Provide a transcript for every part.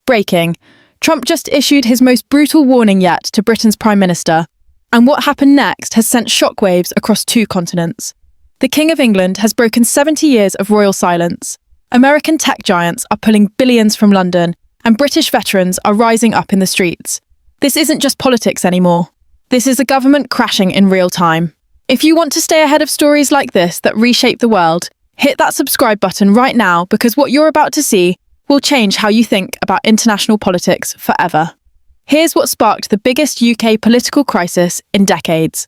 Breaking. Trump just issued his most brutal warning yet to Britain's Prime Minister. And what happened next has sent shockwaves across 2 continents. The King of England has broken 70 years of royal silence. American tech giants are pulling billions from London, and British veterans are rising up in the streets. This isn't just politics anymore. This is a government crashing in real time. If you want to stay ahead of stories like this that reshape the world, hit that subscribe button right now, because what you're about to see will change how you think about international politics forever. Here's what sparked the biggest UK political crisis in decades.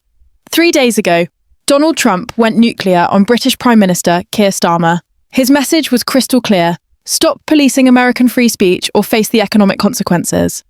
3 days ago, Donald Trump went nuclear on British Prime Minister Keir Starmer. His message was crystal clear: stop policing American free speech or face the economic consequences.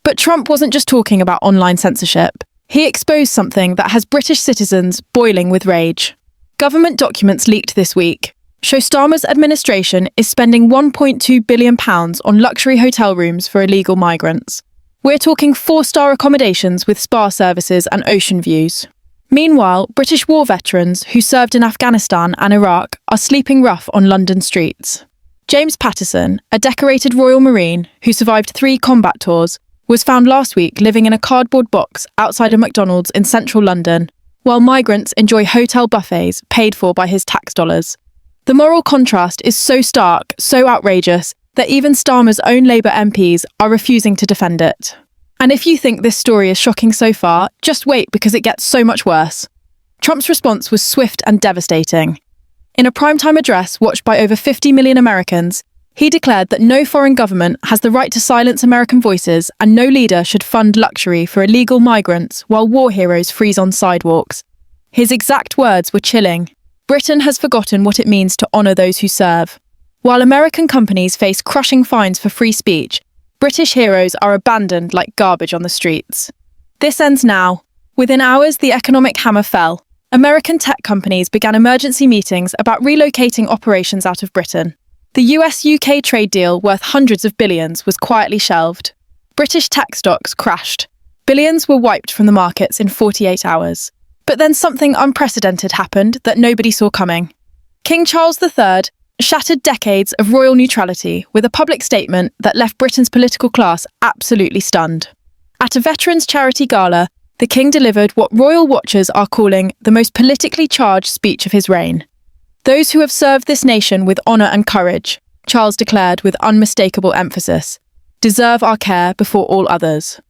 But Trump wasn't just talking about online censorship. He exposed something that has British citizens boiling with rage. Government documents leaked this week show Starmer's administration is spending £1.2 billion on luxury hotel rooms for illegal migrants. We're talking 4-star accommodations with spa services and ocean views. Meanwhile, British war veterans who served in Afghanistan and Iraq are sleeping rough on London streets. James Patterson, a decorated Royal Marine who survived 3 combat tours, was found last week living in a cardboard box outside a McDonald's in central London, while migrants enjoy hotel buffets paid for by his tax dollars. The moral contrast is so stark, so outrageous, that even Starmer's own Labour MPs are refusing to defend it. And if you think this story is shocking so far, just wait, because it gets so much worse. Trump's response was swift and devastating. In a primetime address watched by over 50 million Americans, he declared that no foreign government has the right to silence American voices, and no leader should fund luxury for illegal migrants while war heroes freeze on sidewalks. His exact words were chilling. Britain has forgotten what it means to honour those who serve. While American companies face crushing fines for free speech, British heroes are abandoned like garbage on the streets. This ends now. Within hours, the economic hammer fell. American tech companies began emergency meetings about relocating operations out of Britain. The US-UK trade deal worth hundreds of billions was quietly shelved. British tech stocks crashed. Billions were wiped from the markets in 48 hours. But then something unprecedented happened that nobody saw coming. King Charles III shattered decades of royal neutrality with a public statement that left Britain's political class absolutely stunned. At a veterans' charity gala, the King delivered what royal watchers are calling the most politically charged speech of his reign. "Those who have served this nation with honour and courage," Charles declared with unmistakable emphasis, "deserve our care before all others."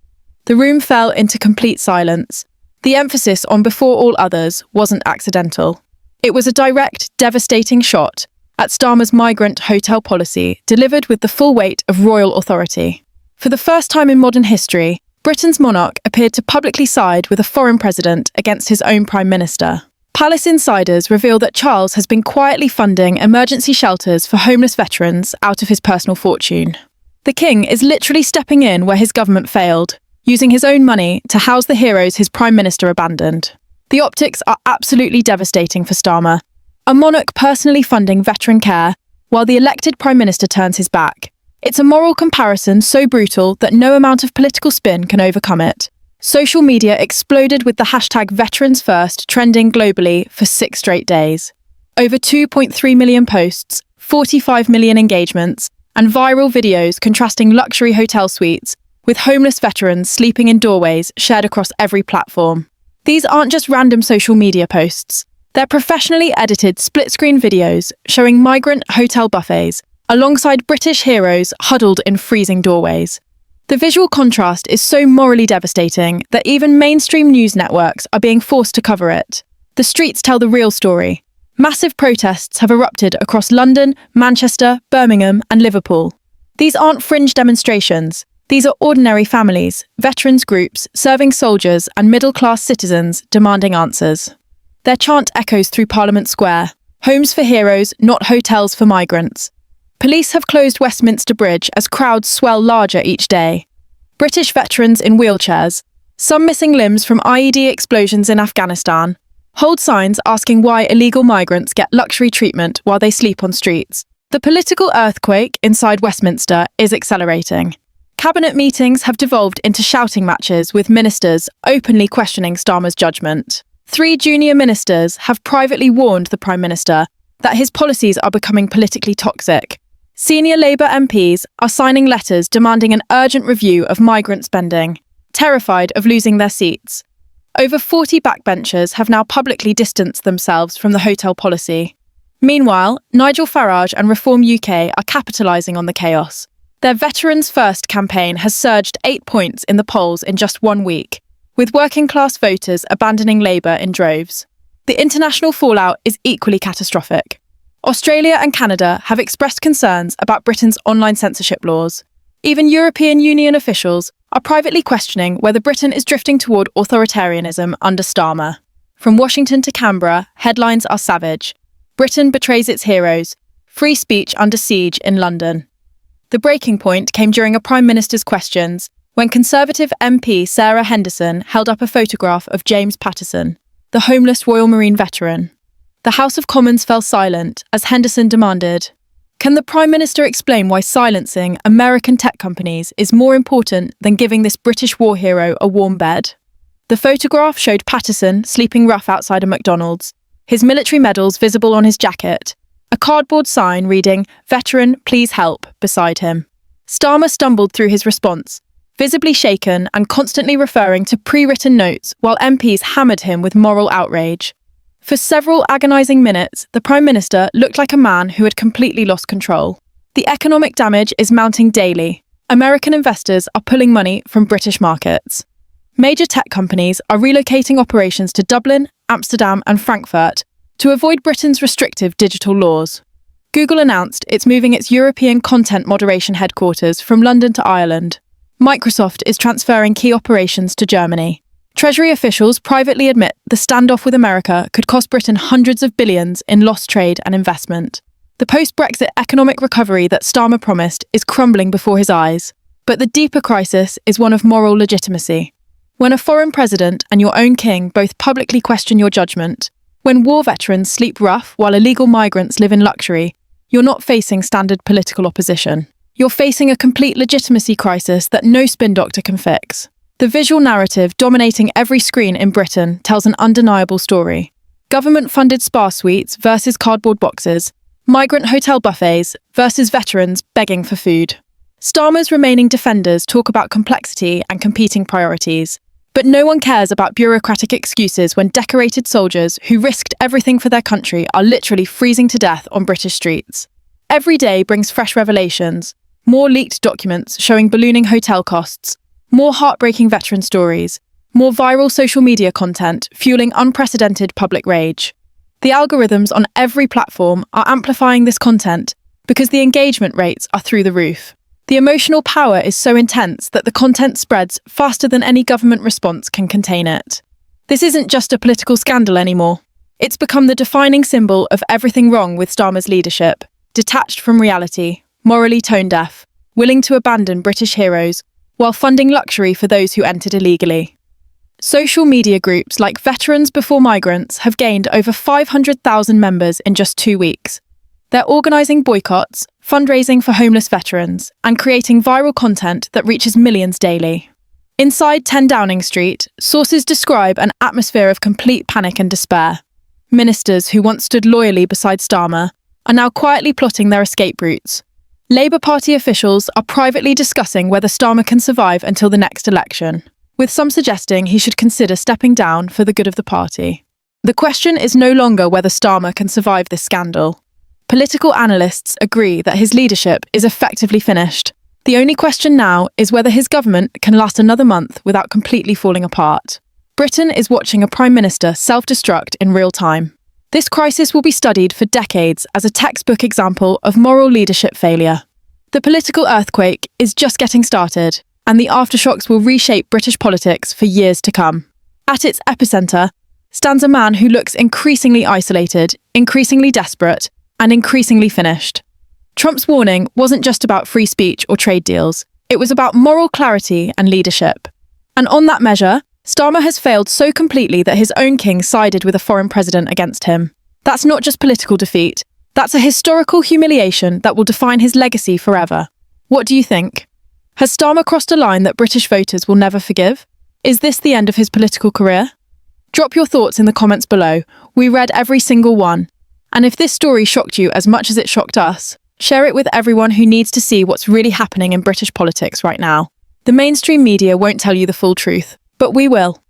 The room fell into complete silence. The emphasis on "before all others" wasn't accidental. It was a direct, devastating shot at Starmer's migrant hotel policy, delivered with the full weight of royal authority. For the first time in modern history, Britain's monarch appeared to publicly side with a foreign president against his own prime minister. Palace insiders reveal that Charles has been quietly funding emergency shelters for homeless veterans out of his personal fortune. The King is literally stepping in where his government failed, using his own money to house the heroes his prime minister abandoned. The optics are absolutely devastating for Starmer. A monarch personally funding veteran care, while the elected prime minister turns his back. It's a moral comparison so brutal that no amount of political spin can overcome it. Social media exploded with the hashtag #VeteransFirst trending globally for 6 straight days. Over 2.3 million posts, 45 million engagements, and viral videos contrasting luxury hotel suites with homeless veterans sleeping in doorways shared across every platform. These aren't just random social media posts. They're professionally edited split-screen videos showing migrant hotel buffets alongside British heroes huddled in freezing doorways. The visual contrast is so morally devastating that even mainstream news networks are being forced to cover it. The streets tell the real story. Massive protests have erupted across London, Manchester, Birmingham, and Liverpool. These aren't fringe demonstrations. These are ordinary families, veterans groups, serving soldiers, and middle-class citizens demanding answers. Their chant echoes through Parliament Square. Homes for heroes, not hotels for migrants. Police have closed Westminster Bridge as crowds swell larger each day. British veterans in wheelchairs, some missing limbs from IED explosions in Afghanistan, hold signs asking why illegal migrants get luxury treatment while they sleep on streets. The political earthquake inside Westminster is accelerating. Cabinet meetings have devolved into shouting matches with ministers openly questioning Starmer's judgment. 3 junior ministers have privately warned the Prime Minister that his policies are becoming politically toxic. Senior Labour MPs are signing letters demanding an urgent review of migrant spending, terrified of losing their seats. Over 40 backbenchers have now publicly distanced themselves from the hotel policy. Meanwhile, Nigel Farage and Reform UK are capitalising on the chaos. Their Veterans First campaign has surged 8 points in the polls in just 1 week, with working-class voters abandoning Labour in droves. The international fallout is equally catastrophic. Australia and Canada have expressed concerns about Britain's online censorship laws. Even European Union officials are privately questioning whether Britain is drifting toward authoritarianism under Starmer. From Washington to Canberra, headlines are savage. Britain betrays its heroes. Free speech under siege in London. The breaking point came during a Prime Minister's questions, when Conservative MP Sarah Henderson held up a photograph of James Patterson, the homeless Royal Marine veteran. The House of Commons fell silent as Henderson demanded, "Can the Prime Minister explain why silencing American tech companies is more important than giving this British war hero a warm bed?" The photograph showed Patterson sleeping rough outside a McDonald's, his military medals visible on his jacket, a cardboard sign reading, "Veteran, please help," beside him. Starmer stumbled through his response, visibly shaken and constantly referring to pre-written notes while MPs hammered him with moral outrage. For several agonising minutes, the Prime Minister looked like a man who had completely lost control. The economic damage is mounting daily. American investors are pulling money from British markets. Major tech companies are relocating operations to Dublin, Amsterdam and Frankfurt to avoid Britain's restrictive digital laws. Google announced it's moving its European content moderation headquarters from London to Ireland. Microsoft is transferring key operations to Germany. Treasury officials privately admit the standoff with America could cost Britain hundreds of billions in lost trade and investment. The post-Brexit economic recovery that Starmer promised is crumbling before his eyes. But the deeper crisis is one of moral legitimacy. When a foreign president and your own king both publicly question your judgment, when war veterans sleep rough while illegal migrants live in luxury, you're not facing standard political opposition. You're facing a complete legitimacy crisis that no spin doctor can fix. The visual narrative dominating every screen in Britain tells an undeniable story. Government-funded spa suites versus cardboard boxes, migrant hotel buffets versus veterans begging for food. Starmer's remaining defenders talk about complexity and competing priorities. But no one cares about bureaucratic excuses when decorated soldiers who risked everything for their country are literally freezing to death on British streets. Every day brings fresh revelations, more leaked documents showing ballooning hotel costs, more heartbreaking veteran stories, more viral social media content fueling unprecedented public rage. The algorithms on every platform are amplifying this content because the engagement rates are through the roof. The emotional power is so intense that the content spreads faster than any government response can contain it. This isn't just a political scandal anymore. It's become the defining symbol of everything wrong with Starmer's leadership, detached from reality, morally tone-deaf, willing to abandon British heroes, while funding luxury for those who entered illegally. Social media groups like Veterans Before Migrants have gained over 500,000 members in just 2 weeks. They're organising boycotts, fundraising for homeless veterans, and creating viral content that reaches millions daily. Inside 10 Downing Street, sources describe an atmosphere of complete panic and despair. Ministers who once stood loyally beside Starmer are now quietly plotting their escape routes. Labour Party officials are privately discussing whether Starmer can survive until the next election, with some suggesting he should consider stepping down for the good of the party. The question is no longer whether Starmer can survive this scandal. Political analysts agree that his leadership is effectively finished. The only question now is whether his government can last another month without completely falling apart. Britain is watching a Prime Minister self-destruct in real time. This crisis will be studied for decades as a textbook example of moral leadership failure. The political earthquake is just getting started, and the aftershocks will reshape British politics for years to come. At its epicentre stands a man who looks increasingly isolated, increasingly desperate, and increasingly finished. Trump's warning wasn't just about free speech or trade deals. It was about moral clarity and leadership. And on that measure, Starmer has failed so completely that his own king sided with a foreign president against him. That's not just political defeat. That's a historical humiliation that will define his legacy forever. What do you think? Has Starmer crossed a line that British voters will never forgive? Is this the end of his political career? Drop your thoughts in the comments below. We read every single one. And if this story shocked you as much as it shocked us, Share it with everyone who needs to see what's really happening in British politics right now. The mainstream media won't tell you the full truth, but we will.